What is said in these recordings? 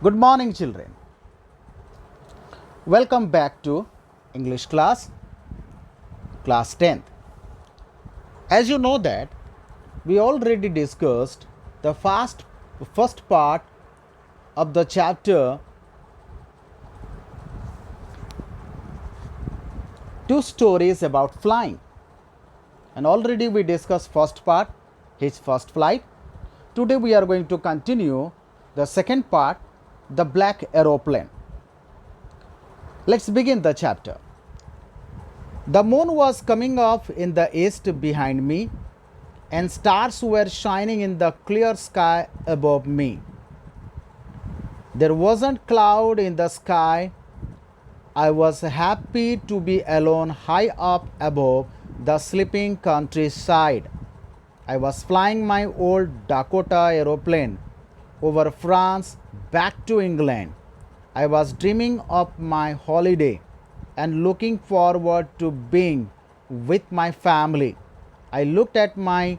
Good morning, children. Welcome back to English class 10th. As you know that we already discussed the first part of the chapter, two stories about flying. And already we discussed first part, his first flight. Today we are going to continue the second part, the black aeroplane. Let's begin the chapter. The moon was coming up in the east behind me, and stars were shining in the clear sky above me. There wasn't cloud in the sky. I was happy to be alone high up above the sleeping countryside. I was flying my old Dakota aeroplane over France back to England. I was dreaming of my holiday and looking forward to being with my family. I looked at my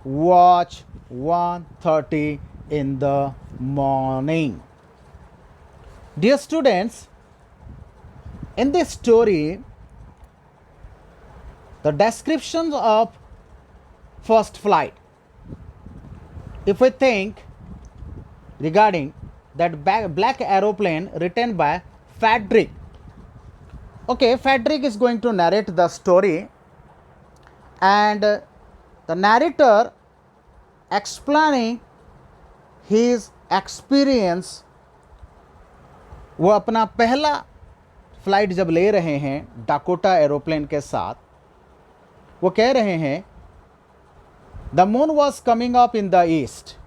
watch, 1:30 in the morning. Dear students, in this story, the descriptions of first flight, if we think regarding that black aeroplane written by Frederick. Okay, Frederick is going to narrate the story, and the narrator explaining his experience. वो अपना पहला flight जब ले रहे हैं Dakota aeroplane के साथ, वो कह रहे हैं the moon was coming up in the east.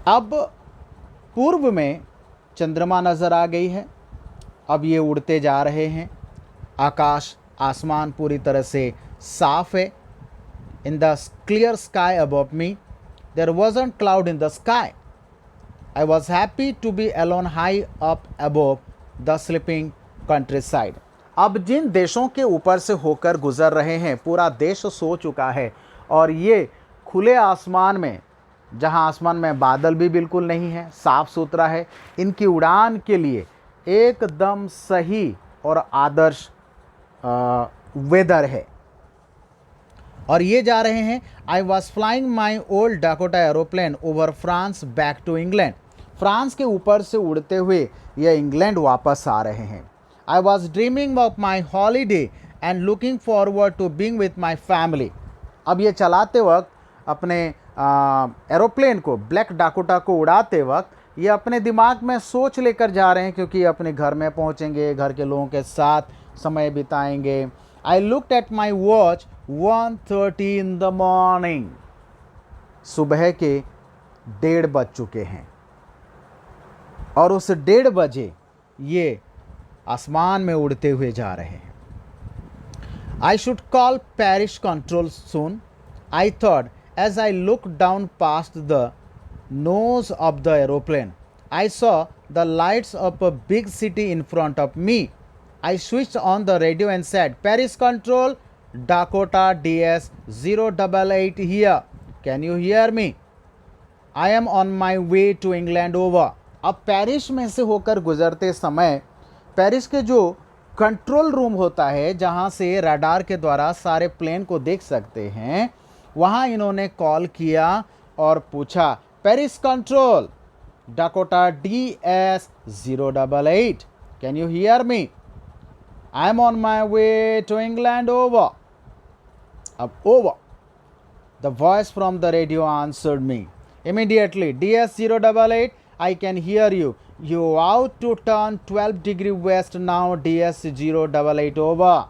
अब पूर्व में चंद्रमा नज़र आ गई है. अब ये उड़ते जा रहे हैं. आसमान पूरी तरह से साफ है. In the clear sky above me there wasn't cloud in the sky. I was happy to be alone high up above the sleeping countryside. अब जिन देशों के ऊपर से होकर गुजर रहे हैं, पूरा देश सो चुका है, और ये खुले आसमान में, जहां आसमान में बादल भी बिल्कुल नहीं है, साफ सुथरा है, इनकी उड़ान के लिए एकदम सही और आदर्श वेदर है. और ये जा रहे हैं. I was flying my old Dakota aeroplane over France back to England. France के ऊपर से उड़ते हुए ये इंग्लैंड वापस आ रहे हैं. I was dreaming of my holiday and looking forward to being with my family. अब ये चलाते वक्त, अपने एरोप्लेन को, ब्लैक डाकोटा को उड़ाते वक्त, ये अपने दिमाग में सोच लेकर जा रहे हैं, क्योंकि अपने घर में पहुंचेंगे, घर के लोगों के साथ समय बिताएंगे. I looked at my watch 1:30 in the morning. सुबह के 1:30 बज चुके हैं, और उस 1:30 बजे ये आसमान में उड़ते हुए जा रहे हैं. I should call Paris control soon, I thought as I looked down past the nose of the aeroplane. I saw the lights of a big city in front of me. I switched on the radio and said, Paris Control, Dakota DS 088 here. Can you hear me? I am on my way to England over. अब Paris में से होकर गुजरते समय, Paris के जो control room होता है, जहाँ से रडार के द्वारा सारे प्लेन को देख सकते हैं, वहाँ इन्होंने कॉल किया और पूछा, Paris control, Dakota DS 088, can you hear me? I am on my way to England over. अब over, the voice from the radio answered me immediately, DS 088, I can hear you. You out to turn 12 degree west now, DS 088 over.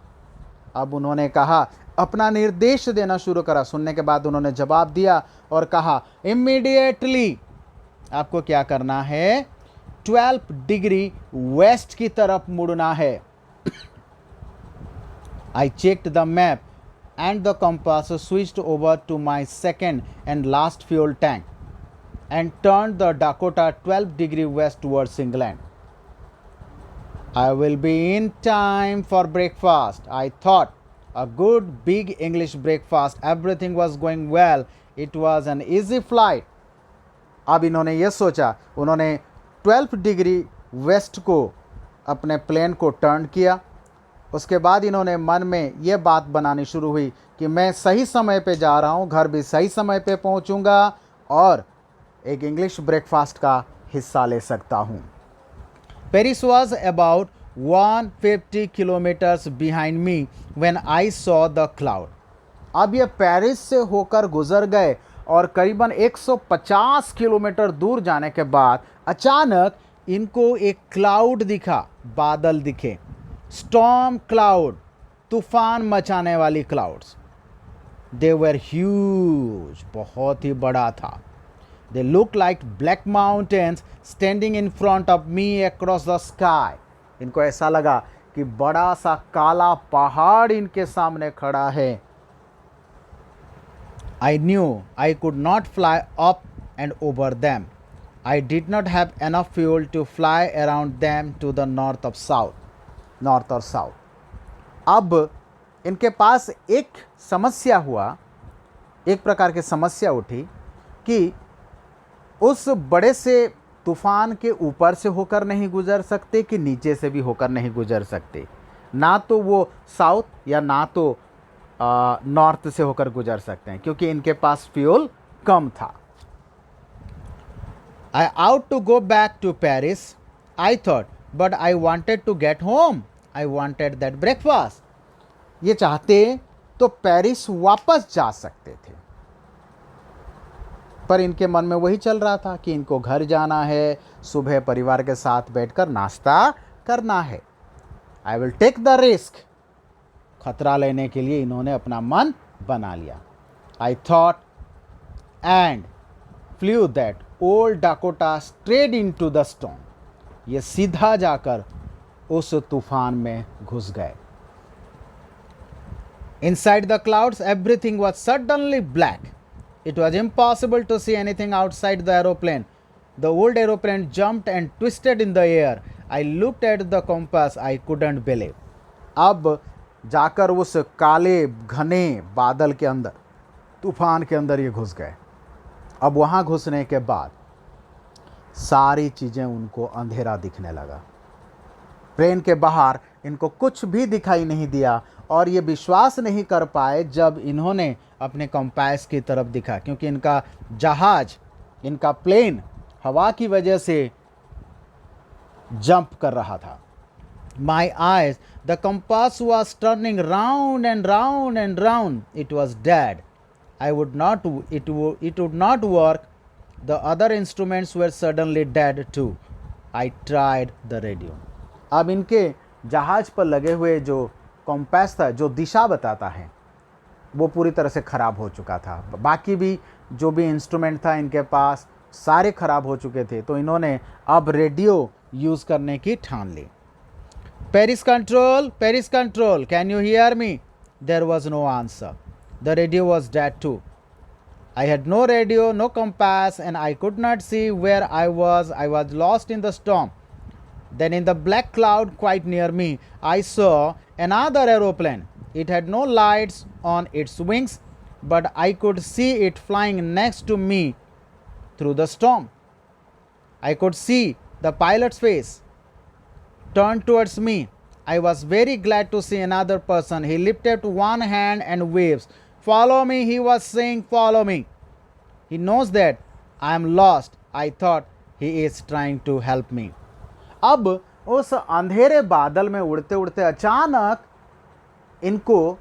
अब उन्होंने कहा, अपना निर्देश देना शुरू करा. सुनने के बाद उन्होंने जवाब दिया और कहा, इमीडिएटली आपको क्या करना है? 12 डिग्री वेस्ट की तरफ मुड़ना है. I checked the map and the compass, switched over to my second and last fuel tank and turn the Dakota 12 degree west towards England. I will be in time for breakfast. I thought a good big English breakfast. Everything was going well. It was an easy flight. अब इन्होंने ये सोचा, उन्होंने 12 degree waste को अपने plane को turn किया। उसके बाद इन्होंने मन में ये बात बनानी शुरू हुई कि मैं सही समय पे जा रहा हूँ, घर भी सही समय पे पहुँचूँगा और एक इंग्लिश ब्रेकफास्ट का हिस्सा ले सकता हूँ। Paris was about 150 kilometres behind me when I saw the cloud. अब ये पेरिस से होकर गुजर गए और करीबन 150 किलोमीटर दूर जाने के बाद अचानक इनको एक क्लाउड दिखा, बादल दिखे, स्टॉर्म क्लाउड, तूफान मचाने वाली क्लाउड्स। दे वर ह्यूज, बहुत ही बड़ा था। They look like black mountains standing in front of me across the sky. इनको ऐसा लगा कि बड़ा सा काला पहाड़ इनके सामने खड़ा है। I knew I could not fly up and over them. I did not have enough fuel to fly around them to the north और साउथ। अब इनके पास एक समस्या हुआ, एक प्रकार की समस्या उठी कि उस बड़े से तूफान के ऊपर से होकर नहीं गुजर सकते कि नीचे से भी होकर नहीं गुजर सकते। ना तो वो साउथ या ना तो नॉर्थ से होकर गुजर सकते हैं, क्योंकि इनके पास फ्यूल कम था। I ought to go back to Paris, I thought, but I wanted to get home. I wanted that breakfast. ये चाहते तो पेरिस वापस जा सकते थे, पर इनके मन में वही चल रहा था कि इनको घर जाना है, सुबह परिवार के साथ बैठकर नाश्ता करना है। I will take the risk. खतरा लेने के लिए इन्होंने अपना मन बना लिया। I thought and flew that old Dakota straight into the storm. ये सीधा जाकर उस तूफान में घुस गए। Inside the clouds, everything was suddenly black. It was impossible to see anything outside the aeroplane. The old aeroplane jumped and twisted in the air. I looked at the compass. I couldn't believe. अब जाकर उस काले घने बादल के अंदर, तूफान के अंदर ये घुस गए। अब वहाँ घुसने के बाद सारी चीज़ें उनको अंधेरा दिखने लगा। प्लेन के बाहर इनको कुछ भी दिखाई नहीं दिया और ये विश्वास नहीं कर पाए जब इन्होंने अपने कंपास की तरफ दिखा, क्योंकि इनका जहाज, इनका प्लेन हवा की वजह से जंप कर रहा था। My eyes, the compass was turning round and round and round. It was dead. It would not work. The other instruments were suddenly dead too. I tried the radio. अब इनके जहाज पर लगे हुए जो कंपास था, जो दिशा बताता है, वो पूरी तरह से ख़राब हो चुका था। बाकी भी जो भी इंस्ट्रूमेंट था इनके पास, सारे ख़राब हो चुके थे। तो इन्होंने अब रेडियो यूज़ करने की ठान ली। Paris control, can you hear me? There was no answer. The radio was dead too. I had no radio, no compass, and I could not see where I was. I was lost in the storm. Then in the black cloud quite near me, I saw another aeroplane. It had no lights on its wings, but I could see it flying next to me through the storm. I could see the pilot's face turned towards me. I was very glad to see another person. He lifted one hand and waves. Follow me, he was saying, follow me. He knows that I am lost. I thought he is trying to help me. अब उस अंधेरे बादल में उड़ते उड़ते अचानक इनको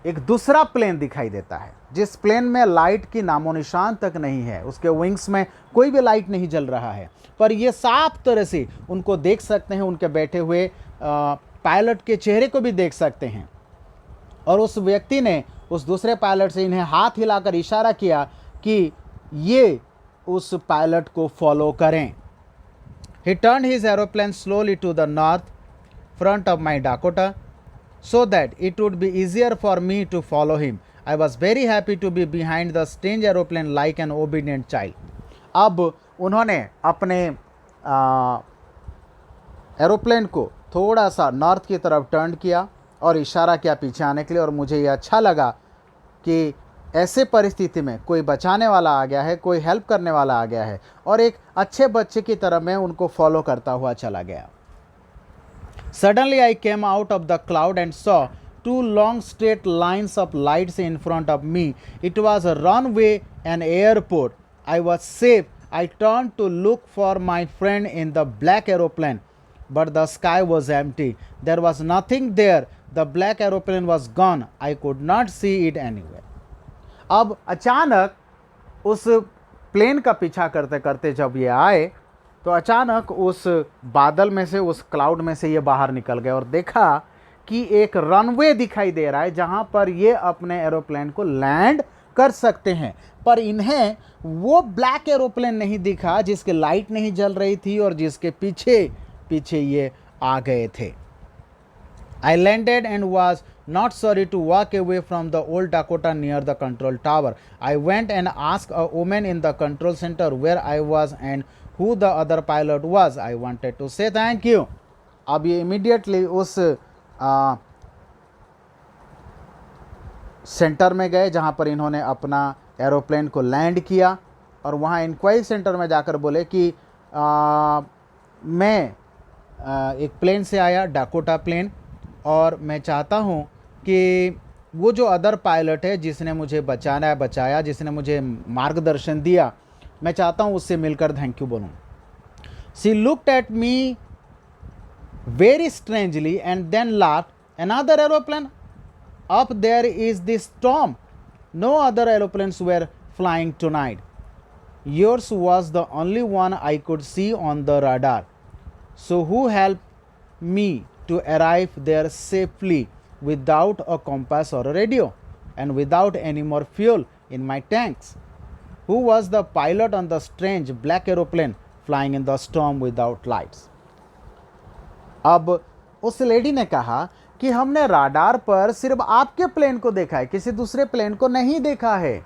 एक दूसरा प्लेन दिखाई देता है, जिस प्लेन में लाइट की नामो निशान तक नहीं है, उसके विंग्स में कोई भी लाइट नहीं जल रहा है, पर ये साफ तरह से उनको देख सकते हैं। उनके बैठे हुए पायलट के चेहरे को भी देख सकते हैं। और उस व्यक्ति ने उस दूसरे पायलट से इन्हें हाथ हिलाकर इशारा किया कि ये उस पायलट को फॉलो करें। He turned his aeroplane slowly to the north front of my Dakota so that it would be easier for me to follow him. I was very happy to be behind the strange aeroplane like an obedient child. अब उन्होंने अपने aeroplane को थोड़ा सा north की तरफ turn किया और इशारा किया पीछे आने के लिए। और मुझे ये अच्छा लगा कि ऐसे परिस्थिति में कोई बचाने वाला आ गया है, कोई हेल्प करने वाला आ गया है, और एक अच्छे बच्चे की तरह मैं उनको फॉलो करता हुआ चला गया। Suddenly I came out of the cloud and saw two long straight lines of lights in front of me. It was a runway, an airport. I was safe. I turned to look for my friend in the black aeroplane, but the sky was empty. There was nothing there. The black aeroplane was gone. I could not see it anywhere. अब अचानक उस plane का पीछा करते करते जब ये आए तो अचानक उस बादल में से, उस क्लाउड में से ये बाहर निकल गए और देखा कि एक रनवे दिखाई दे रहा है जहाँ पर ये अपने एरोप्लेन को लैंड कर सकते हैं। पर इन्हें वो ब्लैक एरोप्लेन नहीं दिखा जिसकी लाइट नहीं जल रही थी और जिसके पीछे पीछे ये आ गए थे। I landed and was not sorry to walk away from the old Dakota near the control tower. I went and asked a woman in the control center where I was and who the other pilot was. I wanted to say thank you. अब ये immediately उस centre में गए जहाँ पर इन्होंने अपना aeroplane को लैंड किया और वहाँ इंक्वायरी सेंटर में जाकर बोले कि मैं एक प्लेन से आया, डाकोटा प्लेन, और मैं चाहता हूँ कि वो जो अदर पायलट है जिसने मुझे बचाया, जिसने मुझे मार्गदर्शन दिया, मैं चाहता हूँ उससे मिलकर थैंक यू बोलूँ। She looked at me very strangely and then laughed. Another aeroplane? Up there is this storm. No other aeroplanes were flying tonight. Yours was the only one I could see on the radar. So who helped me to arrive there safely without a compass or a radio and without any more fuel in my tanks? Who was the pilot on the strange black aeroplane flying in the storm without lights? अब उस lady ने कहा कि हमने radar पर सिर्फ आपके plane को देखा है, किसी दूसरे प्लेन को नहीं देखा है।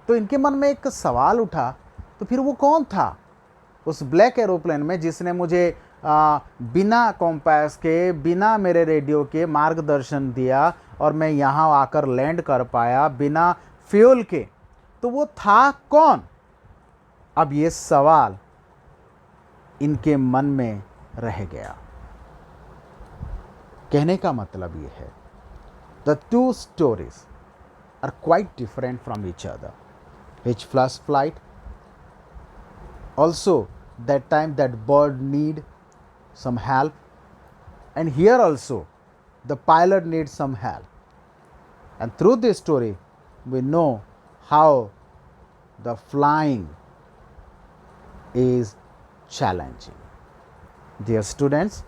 तो इनके मन में एक सवाल उठा, तो फिर वो कौन था उस ब्लैक एरोप्लेन में जिसने मुझे बिना कॉम्पास के, बिना मेरे रेडियो के मार्गदर्शन दिया और मैं यहाँ आकर लैंड कर पाया बिना फ्यूल के? तो वो था कौन? अब ये सवाल इनके मन में रह गया। कहने का मतलब ये है, the two stories are quite different from each other. Which first flight, also that time that bird need some help, and here also the pilot needs some help. And through this story we know how the flying is challenging. Dear students,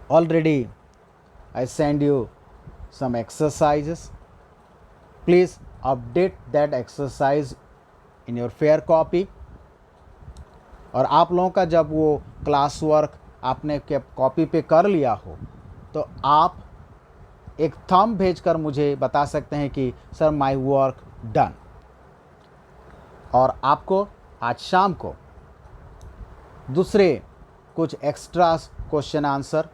already I send you some exercises. Please update that exercise in your fair copy. और आप लोगों का जब वो class work आपने copy पे कर लिया हो तो आप एक थंब भेजकर मुझे बता सकते हैं कि सर माय वर्क डन। और आपको आज शाम को दूसरे कुछ एक्स्ट्रा क्वेश्चन आंसर,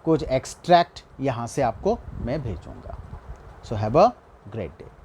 कुछ एक्सट्रैक्ट यहाँ से आपको मैं भेजूँगा। So have a great day.